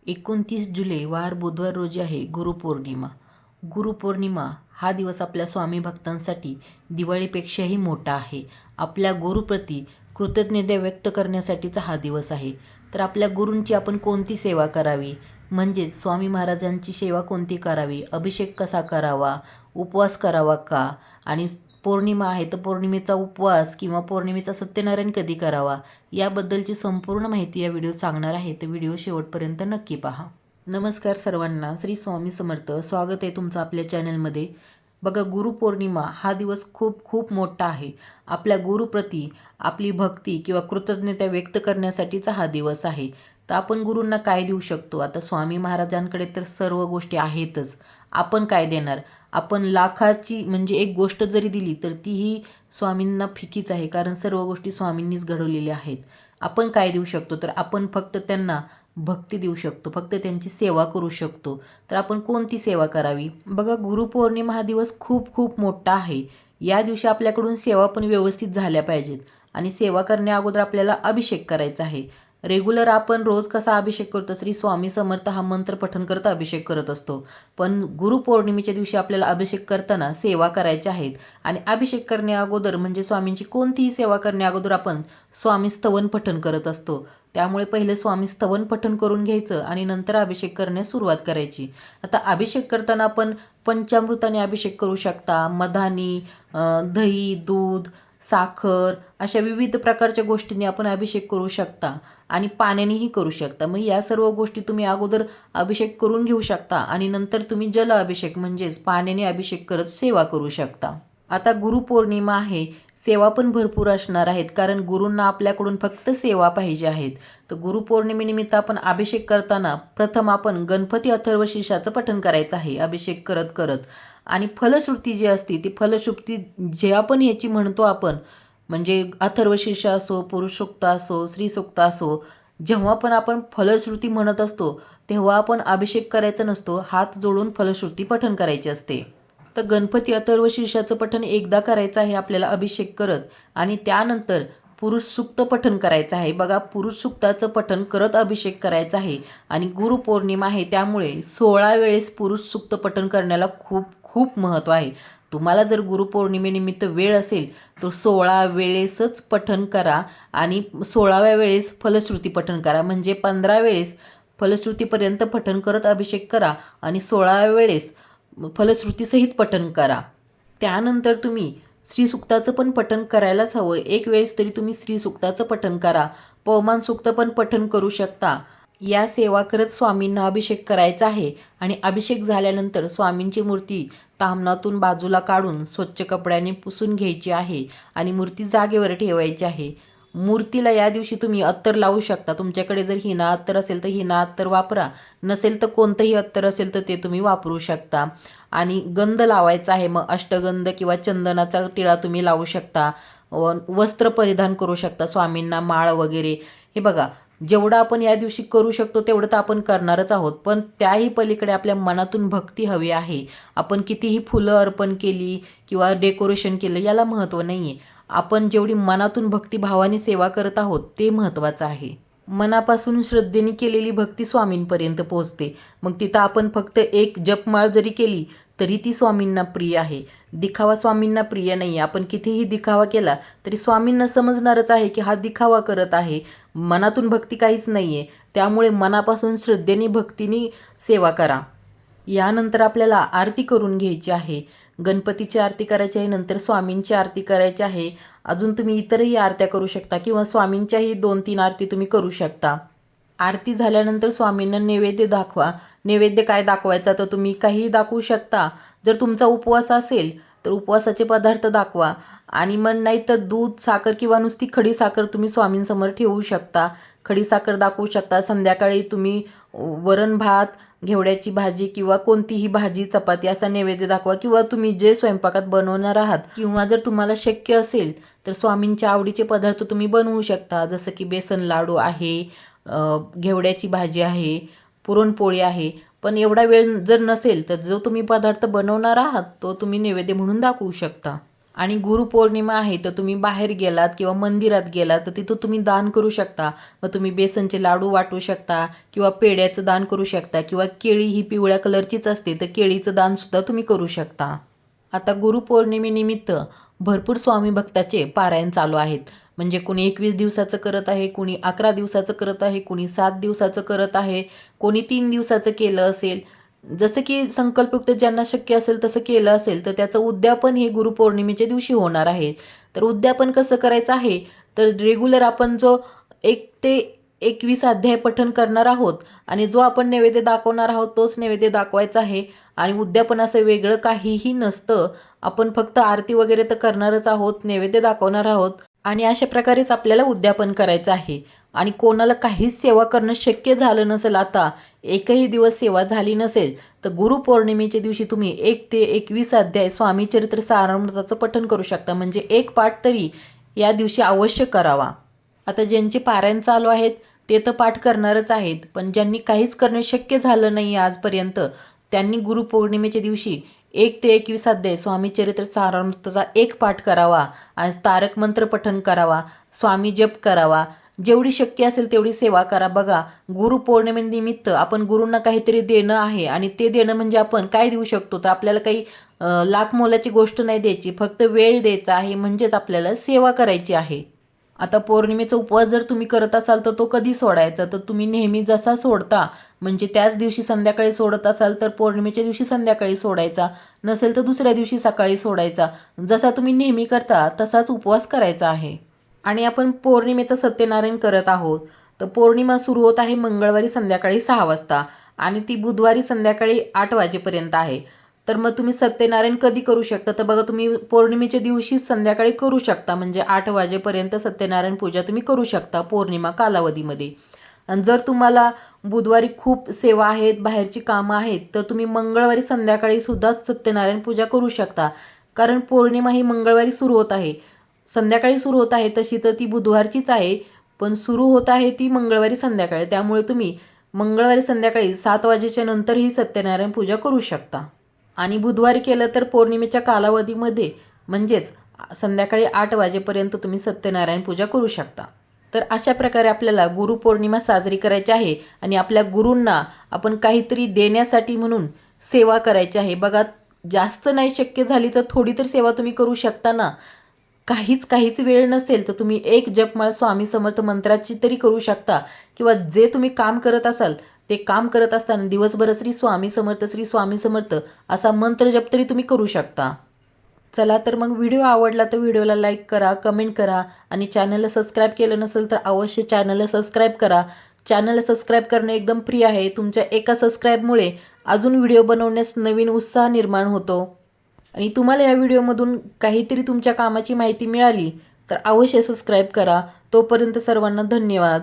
29 जुलै वार बुधवार रोजी आहे गुरुपौर्णिमा. गुरुपौर्णिमा हा दिवस आपल्या स्वामी भक्तांसाठी दिवाळीपेक्षाही मोठा आहे. आपल्या गुरुप्रती कृतज्ञता व्यक्त करण्यासाठीचा हा दिवस आहे. तर आपल्या गुरूंची आपण कोणती सेवा करावी, म्हणजेच स्वामी महाराजांची सेवा कोणती करावी, अभिषेक कसा करावा, उपवास करावा का, आणि पौर्णिमा आहे तर पौर्णिमेचा उपवास किंवा पौर्णिमेचा सत्यनारायण कधी करावा, याबद्दलची संपूर्ण माहिती या व्हिडिओत सांगणार आहे. तर व्हिडिओ शेवटपर्यंत नक्की पहा. नमस्कार सर्वांना, श्री स्वामी समर्थ. स्वागत आहे तुमचं आपल्या चॅनलमध्ये. बघा, गुरुपौर्णिमा हा दिवस खूप खूप मोठा आहे. आपल्या गुरुप्रती आपली भक्ती किंवा कृतज्ञता व्यक्त करण्यासाठीचा हा दिवस आहे. तर आपण गुरूंना काय देऊ शकतो? आता स्वामी महाराजांकडे तर सर्व गोष्टी आहेतच. आपण काय देणार? आपण लाखाची म्हणजे एक गोष्ट जरी दिली तर तीही स्वामींना फिकीच आहे, कारण सर्व गोष्टी स्वामींनीच घडवलेल्या आहेत. आपण काय देऊ शकतो? तर आपण फक्त त्यांना भक्ती देऊ शकतो, फक्त त्यांची सेवा करू शकतो. तर आपण कोणती सेवा करावी? बघा, गुरुपौर्णिमा हा दिवस खूप खूप मोठा आहे. या दिवशी आपल्याकडून सेवा पण व्यवस्थित झाल्या पाहिजेत आणि सेवा करण्या अगोदर आपल्याला अभिषेक करायचा आहे. रेग्युलर आपण रोज कसा अभिषेक करतो, श्री स्वामी समर्थ हा मंत्र पठण करत अभिषेक करत असतो. पण गुरुपौर्णिमेच्या दिवशी आपल्याला अभिषेक करताना सेवा करायच्या आहेत. आणि अभिषेक करण्या अगोदर म्हणजे स्वामींची कोणतीही सेवा करण्या अगोदर आपण स्वामी स्तवन पठण करत असतो. त्यामुळे पहिले स्वामी स्तवन पठण करून घ्यायचं आणि नंतर अभिषेक करण्यास सुरुवात करायची. आता अभिषेक करताना आपण पंचामृताने अभिषेक करू शकता, मधानी, दही, दूध, साखर अशा विविध प्रकारच्या गोष्टींनी आपण अभिषेक करू शकता आणि पाण्यानेही करू शकता. मग या सर्व गोष्टी तुम्ही अगोदर अभिषेक करून घेऊ शकता आणि नंतर तुम्ही जल अभिषेक म्हणजेच पाण्याने अभिषेक करत सेवा करू शकता. आता गुरुपौर्णिमा आहे, सेवा पण भरपूर असणार आहेत, कारण गुरूंना आपल्याकडून फक्त सेवा पाहिजे आहेत. तर गुरुपौर्णिमेनिमित्त आपण अभिषेक करताना प्रथम आपण गणपती अथर्वशीर्षाचं पठण करायचं आहे अभिषेक करत करत. आणि फलश्रुती जी असते ती फलश्रुती जे आपण ह्याची म्हणतो आपण, म्हणजे अथर्वशीर्ष असो, पुरुषोक्त असो, स्त्रीसूक्त असो, जेव्हा पण आपण फलश्रुती म्हणत असतो तेव्हा आपण अभिषेक करायचा नसतो, हात जोडून फलश्रुती पठण करायची असते. तर गणपती अथर्वशीर्षाचं पठण एकदा करायचं आहे आपल्याला अभिषेक करत, आणि त्यानंतर पुरुष सूक्त पठण करायचं आहे. बघा, पुरुष सूक्ताचं पठण करत अभिषेक करायचा आहे. आणि गुरुपौर्णिमा आहे त्यामुळे 16 वेळेस पुरुष सूक्त पठण करण्याला खूप खूप महत्त्व आहे. तुम्हाला जर गुरुपौर्णिमेनिमित्त वेळ असेल तर 16 वेळेसच पठण करा आणि 16व्या वेळेस फलश्रुती पठण करा. म्हणजे 15 वेळेस फलश्रुतीपर्यंत पठण करत अभिषेक करा आणि 16व्या वेळेस फलश्रुतीसहित पठण करा. त्यानंतर तुम्ही श्रीसूक्ताचं पण पठण करायलाच हवं. एक वेळेस तरी तुम्ही श्रीसूक्ताचं पठण करा. पवमान सूक्त पण पठण करू शकता. या सेवा करत स्वामींना अभिषेक करायचा आहे. आणि अभिषेक झाल्यानंतर स्वामींची मूर्ती ताम्हनातून बाजूला काढून स्वच्छ कपड्याने पुसून घ्यायची आहे आणि मूर्ती जागेवर ठेवायची आहे. मूर्तीला या दिवशी तुम्ही अत्तर लावू शकता. तुमच्याकडे जर हिना अत्तर असेल तर हिना अत्तर वापरा, नसेल तर कोणतंही अत्तर असेल तर ते तुम्ही वापरू शकता. आणि गंध लावायचा आहे, मग अष्टगंध किंवा चंदनाचा टिळा तुम्ही लावू शकता. वस्त्र परिधान करू शकता स्वामींना, माळ वगैरे. हे बघा, जेवढं आपण या दिवशी करू शकतो तेवढं तर आपण करणारच आहोत, पण त्याही पलीकडे आपल्या मनातून भक्ती हवी आहे. आपण कितीही फुलं अर्पण केली किंवा डेकोरेशन केलं याला महत्त्व नाही आहे. आपण जेवढी मनातून भक्तिभावाने सेवा करत आहोत ते महत्त्वाचं आहे. मनापासून श्रद्धेने केलेली भक्ती स्वामींपर्यंत पोहोचते. मग तिथं आपण फक्त एक जपमाळ जरी केली तरी ती स्वामींना प्रिय आहे. दिखावा स्वामींना प्रिय नाही आहे. आपण कितीही दिखावा केला तरी स्वामींना समजणारच आहे की हा दिखावा करत आहे, मनातून भक्ती काहीच नाही आहे. त्यामुळे मनापासून श्रद्धेने भक्तीने सेवा करा. यानंतर आपल्याला आरती करून घ्यायची आहे. गणपतीची आरती करायची आहे, नंतर स्वामींची आरती करायची आहे. अजून तुम्ही इतरही आरत्या करू शकता किंवा स्वामींच्याही 2-3 आरती तुम्ही करू शकता. आरती झाल्यानंतर स्वामींना नैवेद्य दाखवा. नैवेद्य काय दाखवायचा तर तुम्ही काहीही दाखवू शकता. जर तुमचा उपवास असेल तर उपवासाचे पदार्थ दाखवा. आणि मग नाही तर दूध, साखर किंवा नुसती खडी साखर तुम्ही स्वामींसमोर ठेवू शकता. खडी साखर दाखवू शकता. संध्याकाळी तुम्ही वरण भात, घेवड्याची भाजी किंवा कोणतीही भाजी, चपाती असा नैवेद्य दाखवा. किंवा तुम्ही जे स्वयंपाकात बनवणार आहात किंवा जर तुम्हाला शक्य असेल तर स्वामींच्या आवडीचे पदार्थ तुम्ही बनवू शकता. जसं की बेसन लाडू आहे, घेवड्याची भाजी आहे, पुरणपोळी आहे. पण एवढा वेळ जर नसेल तर जो तुम्ही पदार्थ बनवणार आहात तो तुम्ही नैवेद्य म्हणून दाखवू शकता. आणि गुरुपौर्णिमा आहे तर तुम्ही बाहेर गेलात किंवा मंदिरात गेलात तर तिथं तुम्ही दान करू शकता. मग तुम्ही बेसनचे लाडू वाटू शकता किंवा पेढ्याचं दान करू शकता किंवा केळी ही पिवळ्या कलरचीच असते तर केळीचं दानसुद्धा तुम्ही करू शकता. आता गुरुपौर्णिमेनिमित्त भरपूर स्वामी भक्ताचे पारायण चालू आहेत. म्हणजे कुणी 21 दिवसाचं करत आहे, कुणी 11 दिवसाचं करत आहे, कुणी 7 दिवसाचं करत आहे, कोणी 3 दिवसाचं केलं असेल. जसं की संकल्पयुक्त ज्यांना शक्य असेल तसं केलं असेल तर त्याचं उद्यापन हे गुरुपौर्णिमेच्या दिवशी होणार आहे. तर उद्यापन कसं करायचं आहे, तर रेग्युलर आपण जो 1 ते 21 अध्याय पठण करणार आहोत आणि जो आपण नैवेद्य दाखवणार आहोत तोच नैवेद्य दाखवायचा आहे. आणि उद्यापन असं वेगळं काहीही नसतं. आपण फक्त आरती वगैरे तर करणारच आहोत, नैवेद्य दाखवणार आहोत आणि अशा प्रकारेच आपल्याला उद्यापन करायचं आहे. आणि कोणाला काहीच सेवा करणं शक्य झालं नसेल, आता एकही दिवस सेवा झाली नसेल, तर गुरुपौर्णिमेच्या दिवशी तुम्ही 1 ते 21 अध्याय स्वामी चरित्र सारामृताचं पठण करू शकता. म्हणजे एक पाठ तरी या दिवशी अवश्य करावा. आता ज्यांचे पारायण चालू आहेत ते तर पाठ करणारच आहेत, पण ज्यांनी काहीच करणं शक्य झालं नाही आजपर्यंत त्यांनी गुरुपौर्णिमेच्या दिवशी 1 ते 21 अध्याय स्वामी चरित्र सारामृताचा एक पाठ करावा आणि तारक मंत्र पठण करावा, स्वामी जप करावा. जेवढी शक्य असेल तेवढी सेवा करा. बघा, गुरुपौर्णिमेनिमित्त आपण गुरूंना काहीतरी देणं आहे आणि ते देणं म्हणजे आपण काय देऊ शकतो, तर आपल्याला काही लाख मोलाची गोष्ट नाही द्यायची, फक्त वेळ द्यायचा आहे. म्हणजेच आपल्याला सेवा करायची आहे. आता पौर्णिमेचा उपवास जर तुम्ही करत असाल तर तो कधी सोडायचा, तर तुम्ही नेहमी जसा सोडता म्हणजे त्याच दिवशी संध्याकाळी सोडत असाल तर पौर्णिमेच्या दिवशी संध्याकाळी सोडायचा, नसेल तर दुसऱ्या दिवशी सकाळी सोडायचा. जसा तुम्ही नेहमी करता तसाच उपवास करायचा आहे. आणि आपण पौर्णिमेचं सत्यनारायण करत आहोत. तर पौर्णिमा सुरू होत आहे मंगळवारी संध्याकाळी 6 वाजता आणि ती बुधवारी संध्याकाळी 8 वाजेपर्यंत आहे. तर मग तुम्ही सत्यनारायण कधी करू शकता, तर बघा तुम्ही पौर्णिमेच्या दिवशीच संध्याकाळी करू शकता. म्हणजे 8 वाजेपर्यंत सत्यनारायण पूजा तुम्ही करू शकता पौर्णिमा कालावधीमध्ये. आणि जर तुम्हाला बुधवारी खूप सेवा आहेत, बाहेरची कामं आहेत, तर तुम्ही मंगळवारी संध्याकाळी सुद्धा सत्यनारायण पूजा करू शकता. कारण पौर्णिमा ही मंगळवारी सुरू होत आहे, संध्याकाळी सुरू होत आहे. तशी तर ती बुधवारचीच आहे, पण सुरू होत आहे ती मंगळवारी संध्याकाळी. त्यामुळे तुम्ही मंगळवारी संध्याकाळी 7 वाजेच्या नंतरही सत्यनारायण पूजा करू शकता. आणि बुधवारी केलं तर पौर्णिमेच्या कालावधीमध्ये म्हणजेच संध्याकाळी 8 वाजेपर्यंत तुम्ही सत्यनारायण पूजा करू शकता. तर अशा प्रकारे आपल्याला गुरुपौर्णिमा साजरी करायची आहे आणि आपल्या गुरूंना आपण काहीतरी देण्यासाठी म्हणून सेवा करायची आहे. बघा, जास्त नाही शक्य झाली तर थोडी तर सेवा तुम्ही करू शकता ना. काहीच वेळ नसेल तर तुम्ही एक जपमाळ स्वामी समर्थ मंत्राची तरी करू शकता किंवा जे तुम्ही काम करत असाल ते काम करत असताना दिवसभर श्री स्वामी समर्थ असा मंत्र जप तरी तुम्ही करू शकता. चला तर मग व्हिडिओ आवडला तर व्हिडिओला लाईक करा, कमेंट करा आणि चॅनलला सबस्क्राईब केलं नसेल तर अवश्य चॅनलला सबस्क्राईब करा. चॅनलला सबस्क्राईब करणं एकदम फ्री आहे. तुमच्या एका सबस्क्राईबमुळे अजून व्हिडिओ बनवण्यास नवीन उत्साह निर्माण होतो. आणि तुम्हाला या व्हिडिओमधून काहीतरी तुमच्या कामाची माहिती मिळाली तर अवश्य सबस्क्राईब करा. तोपर्यंत सर्वांना धन्यवाद.